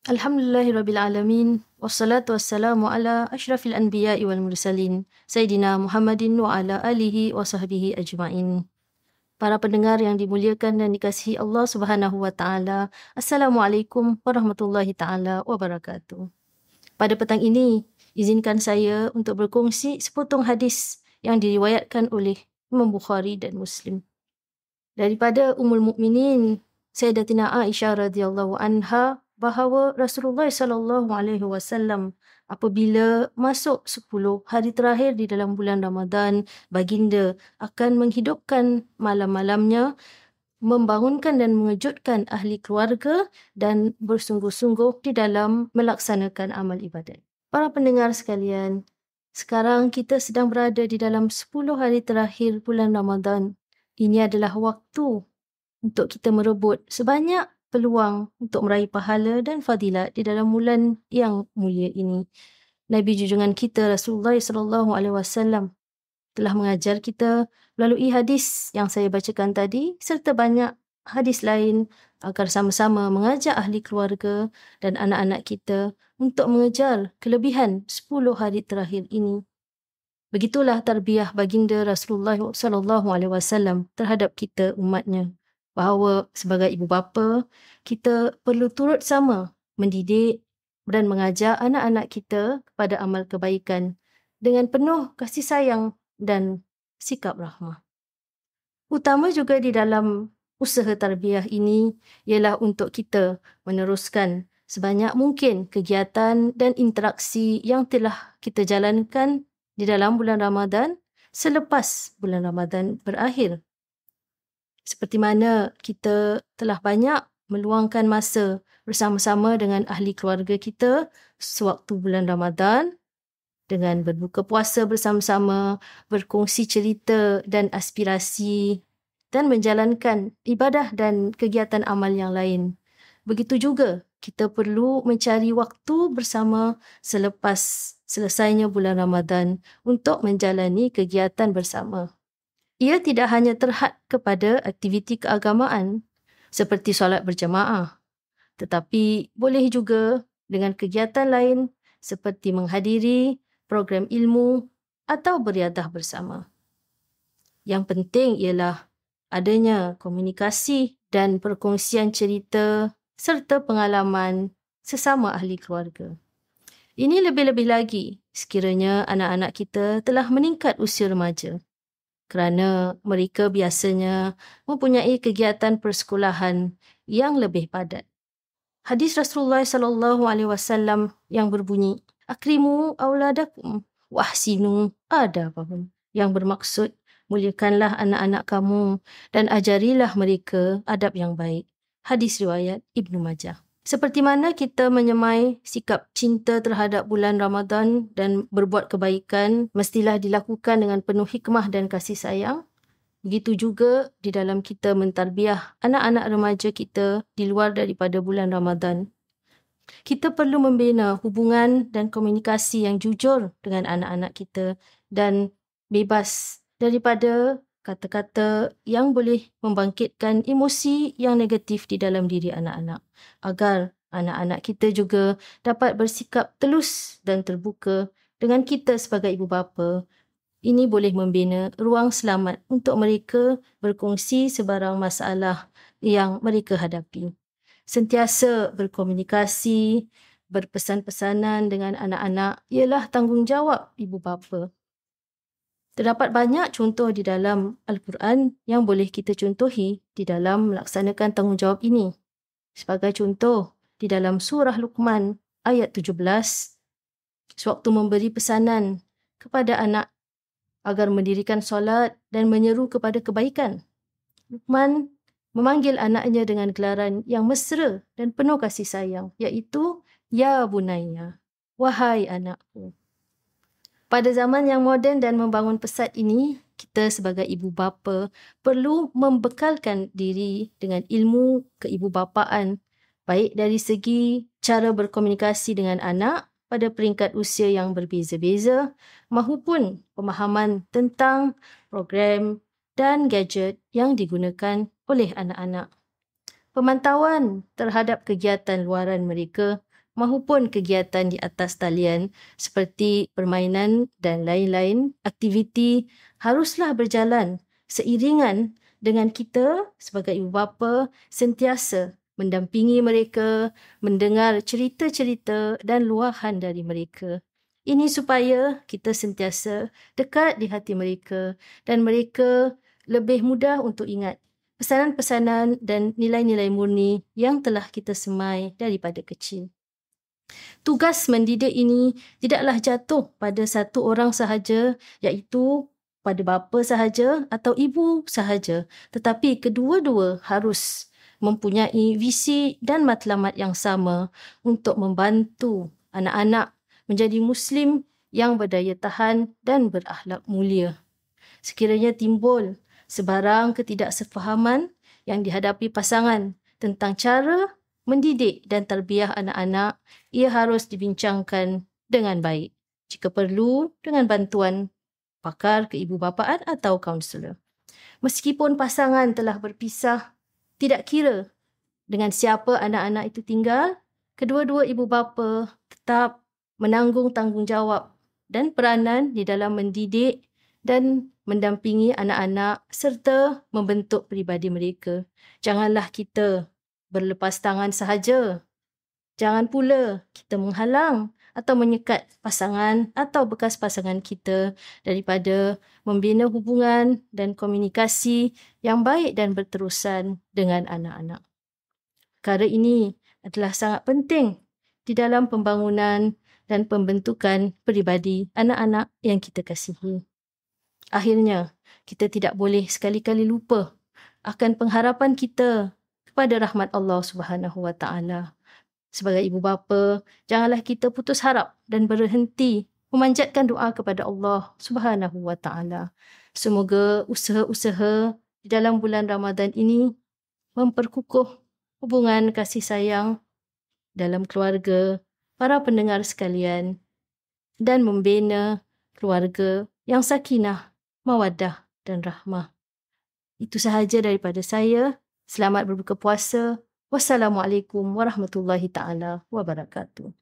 Alhamdulillahirrabbilalamin. Wassalatu wassalamu ala ashrafil anbiya'i wal mursalin. Sayyidina Muhammadin wa ala alihi wa sahbihi ajma'in. Para pendengar yang dimuliakan dan dikasihi Allah Subhanahu wa taala. Assalamualaikum warahmatullahi taala wabarakatuh. Pada petang ini, izinkan saya untuk berkongsi sepotong hadis yang diriwayatkan oleh Imam Bukhari dan Muslim. Daripada Ummul Mukminin Sayyidatina Aisyah radhiyallahu anha bahawa Rasulullah sallallahu alaihi wasallam apabila masuk 10 hari terakhir di dalam bulan Ramadan, baginda akan menghidupkan malam-malamnya, membangunkan dan mengejutkan ahli keluarga dan bersungguh-sungguh di dalam melaksanakan amal ibadat. Para pendengar sekalian, sekarang kita sedang berada di dalam 10 hari terakhir bulan Ramadan. Ini adalah waktu untuk kita merebut sebanyak peluang untuk meraih pahala dan fadilat di dalam bulan yang mulia ini. Nabi junjungan kita Rasulullah sallallahu alaihi wasallam telah mengajar kita melalui hadis yang saya bacakan tadi serta banyak hadis lain agar sama-sama mengajak ahli keluarga dan anak-anak kita untuk mengejar kelebihan 10 hari terakhir ini. Begitulah tarbiyah baginda Rasulullah sallallahu alaihi wasallam terhadap kita umatnya. Bahawa sebagai ibu bapa, kita perlu turut sama mendidik dan mengajar anak-anak kita kepada amal kebaikan dengan penuh kasih sayang dan sikap rahmah. Utama juga di dalam usaha tarbiyah ini ialah untuk kita meneruskan sebanyak mungkin kegiatan dan interaksi yang telah kita jalankan di dalam bulan Ramadan selepas bulan Ramadan berakhir. Seperti mana kita telah banyak meluangkan masa bersama-sama dengan ahli keluarga kita sewaktu bulan Ramadan dengan berbuka puasa bersama-sama, berkongsi cerita dan aspirasi dan menjalankan ibadah dan kegiatan amal yang lain. Begitu juga kita perlu mencari waktu bersama selepas selesainya bulan Ramadan untuk menjalani kegiatan bersama. Ia tidak hanya terhad kepada aktiviti keagamaan seperti solat berjamaah, tetapi boleh juga dengan kegiatan lain seperti menghadiri program ilmu atau beriadah bersama. Yang penting ialah adanya komunikasi dan perkongsian cerita serta pengalaman sesama ahli keluarga. Ini lebih-lebih lagi sekiranya anak-anak kita telah meningkat usia remaja, kerana mereka biasanya mempunyai kegiatan persekolahan yang lebih padat. Hadis Rasulullah sallallahu alaihi wasallam yang berbunyi, "Akrimu auladakum wa ahsinu adabahum," yang bermaksud muliakanlah anak-anak kamu dan ajarilah mereka adab yang baik. Hadis riwayat Ibnu Majah. Seperti mana kita menyemai sikap cinta terhadap bulan Ramadan dan berbuat kebaikan mestilah dilakukan dengan penuh hikmah dan kasih sayang. Begitu juga di dalam kita mentarbiah anak-anak remaja kita di luar daripada bulan Ramadan. Kita perlu membina hubungan dan komunikasi yang jujur dengan anak-anak kita dan bebas daripada kata-kata yang boleh membangkitkan emosi yang negatif di dalam diri anak-anak, agar anak-anak kita juga dapat bersikap telus dan terbuka dengan kita sebagai ibu bapa. Ini boleh membina ruang selamat untuk mereka berkongsi sebarang masalah yang mereka hadapi. Sentiasa berkomunikasi, berpesan-pesanan dengan anak-anak ialah tanggungjawab ibu bapa. Terdapat banyak contoh di dalam Al-Quran yang boleh kita contohi di dalam melaksanakan tanggungjawab ini. Sebagai contoh, di dalam surah Luqman ayat 17, sewaktu memberi pesanan kepada anak agar mendirikan solat dan menyeru kepada kebaikan, Luqman memanggil anaknya dengan gelaran yang mesra dan penuh kasih sayang, iaitu Ya Bunayya, wahai anakku. Pada zaman yang moden dan membangun pesat ini, kita sebagai ibu bapa perlu membekalkan diri dengan ilmu keibubapaan, baik dari segi cara berkomunikasi dengan anak pada peringkat usia yang berbeza-beza maupun pemahaman tentang program dan gadget yang digunakan oleh anak-anak. Pemantauan terhadap kegiatan luaran mereka mahupun kegiatan di atas talian seperti permainan dan lain-lain aktiviti haruslah berjalan seiringan dengan kita sebagai ibu bapa sentiasa mendampingi mereka, mendengar cerita-cerita dan luahan dari mereka. Ini supaya kita sentiasa dekat di hati mereka dan mereka lebih mudah untuk ingat pesanan-pesanan dan nilai-nilai murni yang telah kita semai daripada kecil. Tugas mendidik ini tidaklah jatuh pada satu orang sahaja, iaitu pada bapa sahaja atau ibu sahaja, tetapi kedua-dua harus mempunyai visi dan matlamat yang sama untuk membantu anak-anak menjadi Muslim yang berdaya tahan dan berakhlak mulia. Sekiranya timbul sebarang ketidaksefahaman yang dihadapi pasangan tentang cara mendidik dan tarbiyah anak-anak, ia harus dibincangkan dengan baik. Jika perlu, dengan bantuan pakar keibubapaan atau kaunselor. Meskipun pasangan telah berpisah, tidak kira dengan siapa anak-anak itu tinggal, kedua-dua ibu bapa tetap menanggung tanggungjawab dan peranan di dalam mendidik dan mendampingi anak-anak serta membentuk peribadi mereka. Janganlah kita berlepas tangan sahaja. Jangan pula kita menghalang atau menyekat pasangan atau bekas pasangan kita daripada membina hubungan dan komunikasi yang baik dan berterusan dengan anak-anak. Perkara ini adalah sangat penting di dalam pembangunan dan pembentukan peribadi anak-anak yang kita kasihi. Akhirnya, kita tidak boleh sekali-kali lupa akan pengharapan kita kepada rahmat Allah Subhanahu Wa Taala. Sebagai ibu bapa, janganlah kita putus harap dan berhenti memanjatkan doa kepada Allah Subhanahu Wa Taala. Semoga usaha-usaha di dalam bulan Ramadan ini memperkukuh hubungan kasih sayang dalam keluarga, para pendengar sekalian, dan membina keluarga yang sakinah, mawaddah dan rahmah. Itu sahaja daripada saya. Selamat berbuka puasa. Wassalamualaikum warahmatullahi taala wabarakatuh.